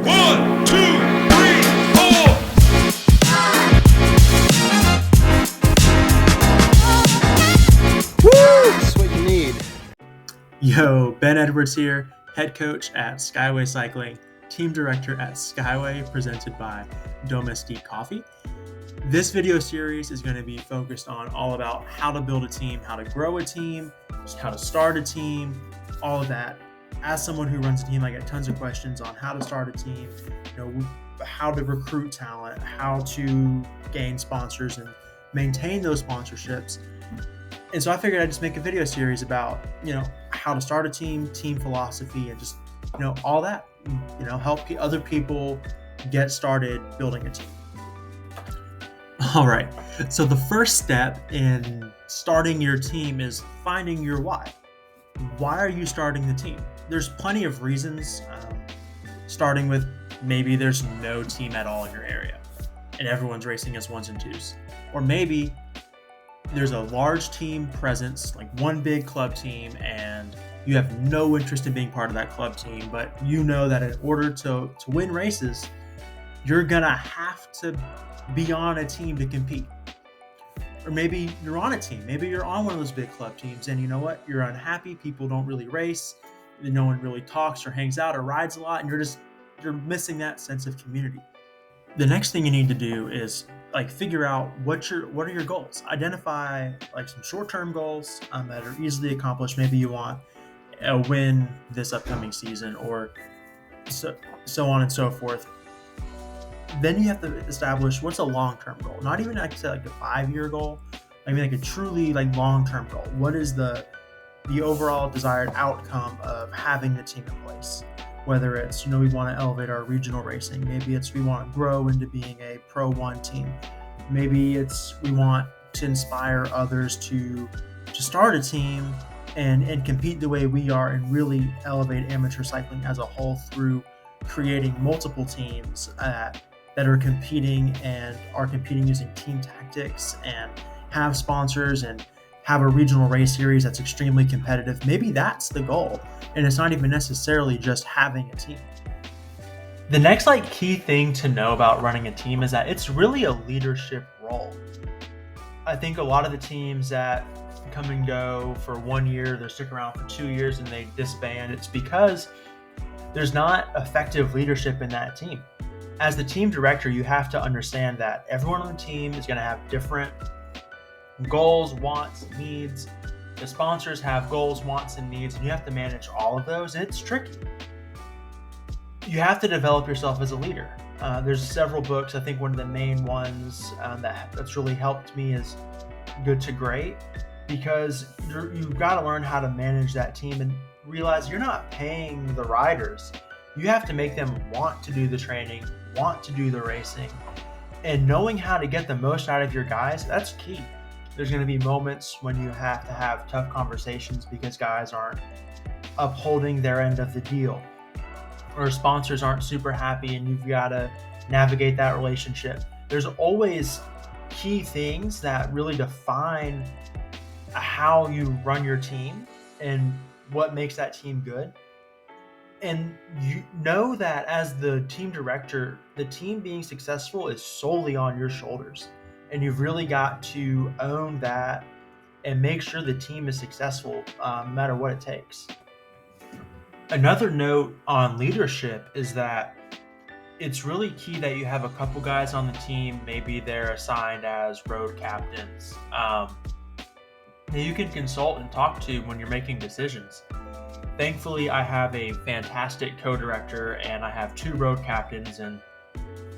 1, 2, 3, 4. Woo! That's what you need. Yo, Ben Edwards here, head coach at Skyway Cycling, team director at Skyway, presented by Domestique Coffee. This video series is going to be focused on all about how to build a team, how to grow a team, just how to start a team, all of that. As someone who runs a team, I get tons of questions on how to start a team, how to recruit talent, how to gain sponsors and maintain those sponsorships. And so I figured I'd just make a video series about, how to start a team, team philosophy, and just, all that, help other people get started building a team. All right. So the first step in starting your team is finding your why. Why are you starting the team? There's plenty of reasons, starting with maybe there's no team at all in your area and everyone's racing as ones and twos. Or maybe there's a large team presence, like one big club team, and you have no interest in being part of that club team, but you know that in order to win races, you're going to have to be on a team to compete. Or maybe you're on a team. Maybe you're on one of those big club teams, and you know what? You're unhappy. People don't really race. No one really talks or hangs out or rides a lot, and you're missing that sense of community. The next thing you need to do is figure out what are your goals. Identify some short-term goals that are easily accomplished. Maybe you want a win this upcoming season, or so on and so forth. Then you have to establish what's a long-term goal. Not even a 5-year goal. I mean a truly long-term goal. What is the overall desired outcome of having the team in place? Whether it's, we want to elevate our regional racing. Maybe it's we want to grow into being a Pro 1 team. Maybe it's we want to inspire others to start a team and compete the way we are and really elevate amateur cycling as a whole through creating multiple teams that are competing using team tactics and have sponsors and have a regional race series that's extremely competitive. Maybe that's the goal, and it's not even necessarily just having a team. The next key thing to know about running a team is that it's really a leadership role. I think a lot of the teams that come and go for 1 year, they stick around for 2 years and they disband. It's because there's not effective leadership in that team. As the team director, you have to understand that everyone on the team is going to have different goals, wants, needs. The sponsors have goals, wants, and needs, and you have to manage all of those, and it's tricky. You have to develop yourself as a leader. There's several books. I think one of the main ones that's really helped me is Good to Great, because you've got to learn how to manage that team and realize you're not paying the riders. You have to make them want to do the training, want to do the racing, and knowing how to get the most out of your guys, that's key. There's going to be moments when you have to have tough conversations because guys aren't upholding their end of the deal, or sponsors aren't super happy and you've got to navigate that relationship. There's always key things that really define how you run your team and what makes that team good. And you know that as the team director, the team being successful is solely on your shoulders. And you've really got to own that and make sure the team is successful no matter what it takes. Another note on leadership is that it's really key that you have a couple guys on the team. Maybe they're assigned as road captains that you can consult and talk to when you're making decisions. Thankfully, I have a fantastic co-director and I have 2 road captains, and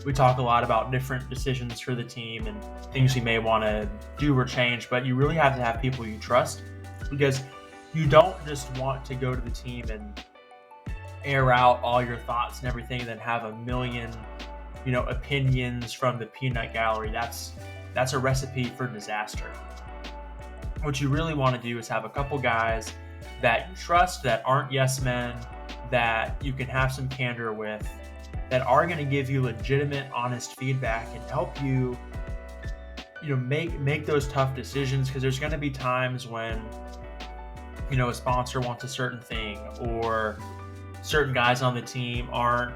we talk a lot about different decisions for the team and things you may want to do or change, but you really have to have people you trust, because you don't just want to go to the team and air out all your thoughts and everything and then have a million, opinions from the peanut gallery. That's a recipe for disaster. What you really want to do is have a couple guys that you trust, that aren't yes men, that you can have some candor with, that are going to give you legitimate, honest feedback and help you, make those tough decisions. Because there's going to be times when, a sponsor wants a certain thing, or certain guys on the team aren't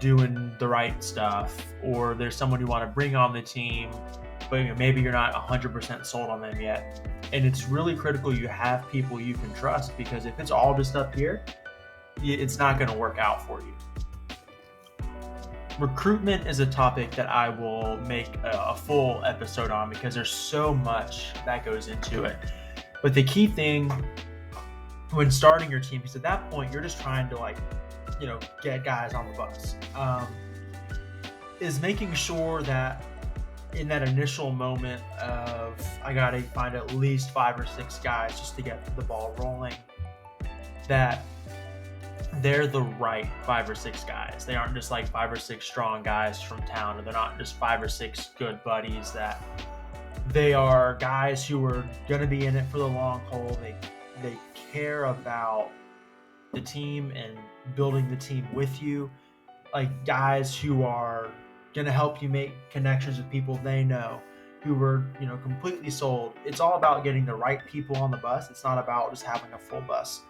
doing the right stuff, or there's someone you want to bring on the team, but maybe you're not 100% sold on them yet. And it's really critical you have people you can trust, because if it's all just up here, it's not going to work out for you. Recruitment is a topic that I will make a full episode on, because there's so much that goes into it. But the key thing when starting your team, because at that point you're just trying to get guys on the bus, is making sure that in that initial moment of I gotta find at least 5 or 6 guys just to get the ball rolling, that they're the right 5 or 6 guys. They aren't just like 5 or 6 strong guys from town, or they're not just 5 or 6 good buddies. That they are guys who are gonna be in it for the long haul. They care about the team and building the team with you, like guys who are going to help you make connections with people they know, who are completely sold. It's all about getting the right people on the bus. It's not about just having a full bus.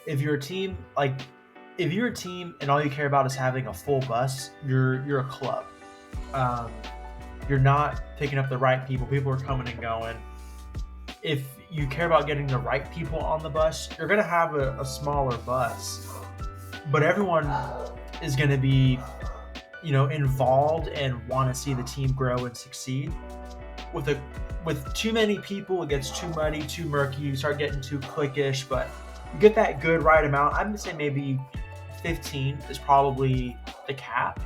If you're a team and all you care about is having a full bus, you're a club. You're not picking up the right people. People are coming and going. If you care about getting the right people on the bus, you're going to have a smaller bus, but everyone is going to be, involved and want to see the team grow and succeed. With too many people, it gets too muddy, too murky. You start getting too cliquish, but you get that good right amount. I'm going to say maybe 15 is probably the cap.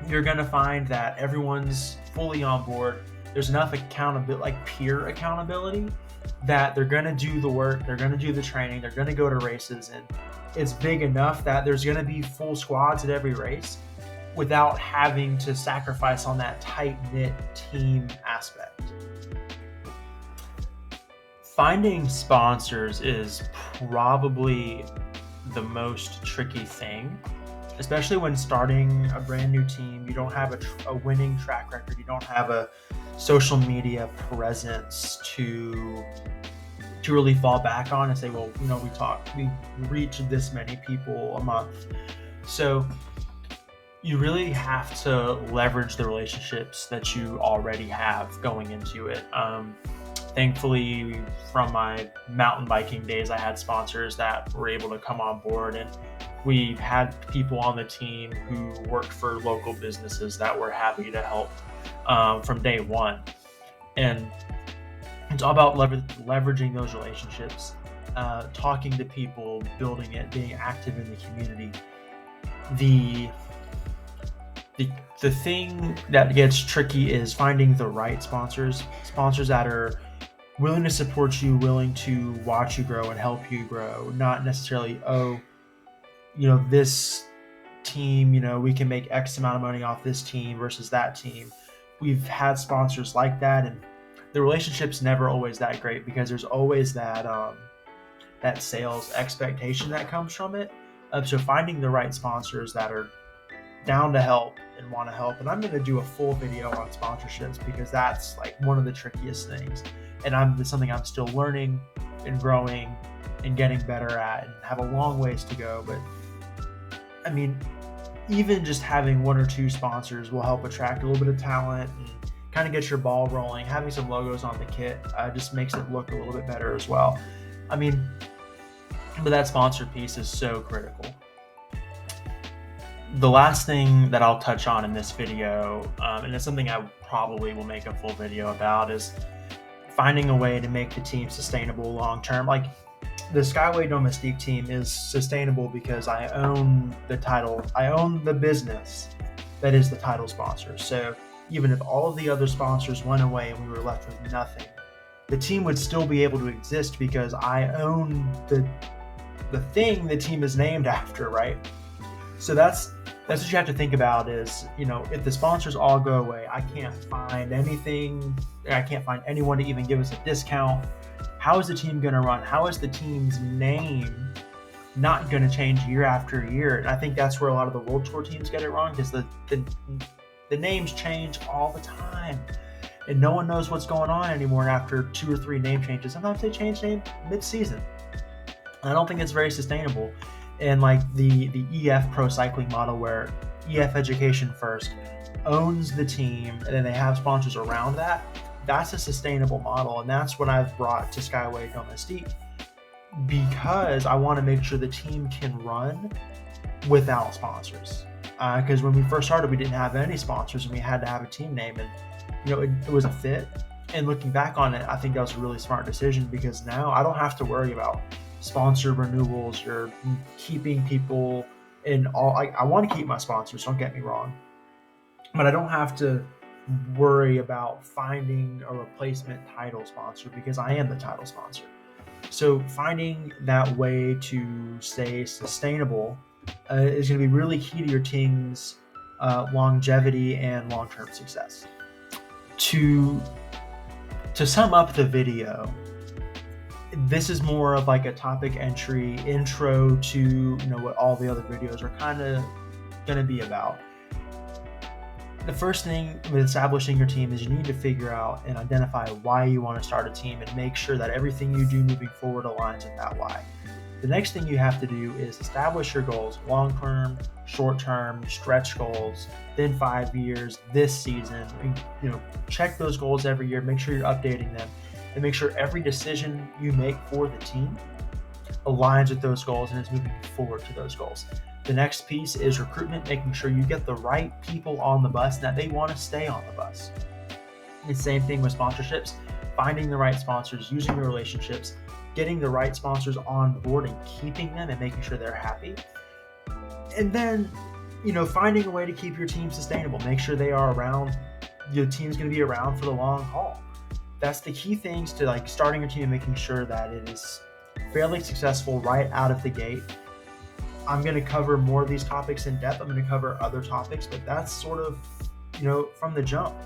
You're going to find that everyone's fully on board. There's enough accountability, like peer accountability, that they're going to do the work, they're going to do the training, they're going to go to races, and it's big enough that there's going to be full squads at every race without having to sacrifice on that tight-knit team aspect. Finding sponsors is probably the most tricky thing, especially when starting a brand new team. You don't have a winning track record. You don't have a social media presence to really fall back on and say, well, we reach this many people a month. So you really have to leverage the relationships that you already have going into it. Thankfully, from my mountain biking days, I had sponsors that were able to come on board, and we've had people on the team who worked for local businesses that were happy to help from day one. And it's all about leveraging those relationships, talking to people, building it, being active in the community. The thing that gets tricky is finding the right sponsors that are willing to support you, willing to watch you grow and help you grow, not necessarily, this team, we can make X amount of money off this team versus that team. We've had sponsors like that, and the relationship's never always that great, because there's always that sales expectation that comes from it. So finding the right sponsors that are down to help and want to help. And I'm going to do a full video on sponsorships, because that's like one of the trickiest things. And it's something I'm still learning and growing and getting better at, and have a long ways to go. But I mean, even just having 1 or 2 sponsors will help attract a little bit of talent and kind of get your ball rolling. Having some logos on the kit just makes it look a little bit better as well. I mean, but that sponsor piece is so critical. The last thing that I'll touch on in this video, and it's something I probably will make a full video about, is finding a way to make the team sustainable long term. Like, the Skyway Domestique team is sustainable because I own the title. I own the business that is the title sponsor. So even if all of the other sponsors went away and we were left with nothing, the team would still be able to exist because I own the thing the team is named after, right? So that's what you have to think about is, if the sponsors all go away, I can't find anything. I can't find anyone to even give us a discount. How is the team going to run? How is the team's name not going to change year after year? And I think that's where a lot of the World Tour teams get it wrong, because the names change all the time, and no one knows what's going on anymore after 2 or 3 name changes. Sometimes they change name mid-season. And I don't think it's very sustainable. and like the EF Pro Cycling model, where EF Education first owns the team and then they have sponsors around that, that's a sustainable model. And that's what I've brought to Skyway Domestique, because I want to make sure the team can run without sponsors. Because when we first started, we didn't have any sponsors and we had to have a team name, and it was a fit. And looking back on it, I think that was a really smart decision, because now I don't have to worry about sponsor renewals or keeping people in all. I want to keep my sponsors, don't get me wrong, but I don't have to worry about finding a replacement title sponsor, because I am the title sponsor. So finding that way to stay sustainable is going to be really key to your team's longevity and long-term success. To sum up the video, this is more of like a topic intro to what all the other videos are kind of going to be about. The first thing with establishing your team is you need to figure out and identify why you want to start a team, and make sure that everything you do moving forward aligns with that why. The next thing you have to do is establish your goals: long-term, short-term, stretch goals, then 5 years, this season. Check those goals every year, make sure you're updating them, and make sure every decision you make for the team aligns with those goals and is moving forward to those goals. The next piece is recruitment, making sure you get the right people on the bus and that they want to stay on the bus. And same thing with sponsorships, finding the right sponsors, using your relationships, getting the right sponsors on board and keeping them and making sure they're happy. And then, finding a way to keep your team sustainable. Make sure they are around. Your team's going to be around for the long haul. That's the key things to like starting your team and making sure that it is fairly successful right out of the gate. I'm going to cover more of these topics in depth. I'm going to cover other topics, but that's sort of, from the jump,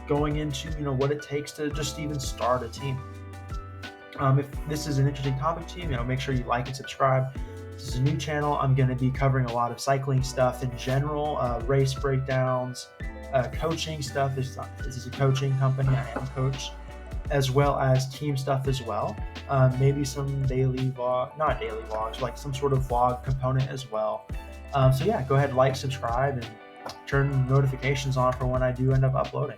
going into, what it takes to just even start a team. If this is an interesting topic to you, make sure you like and subscribe. This is a new channel. I'm going to be covering a lot of cycling stuff in general, race breakdowns, coaching stuff. This is a coaching company. I am a coach, as well as team stuff as well. Maybe some daily vlog, not daily vlogs, like some sort of vlog component as well. So yeah, go ahead, like, subscribe, and turn notifications on for when I do end up uploading.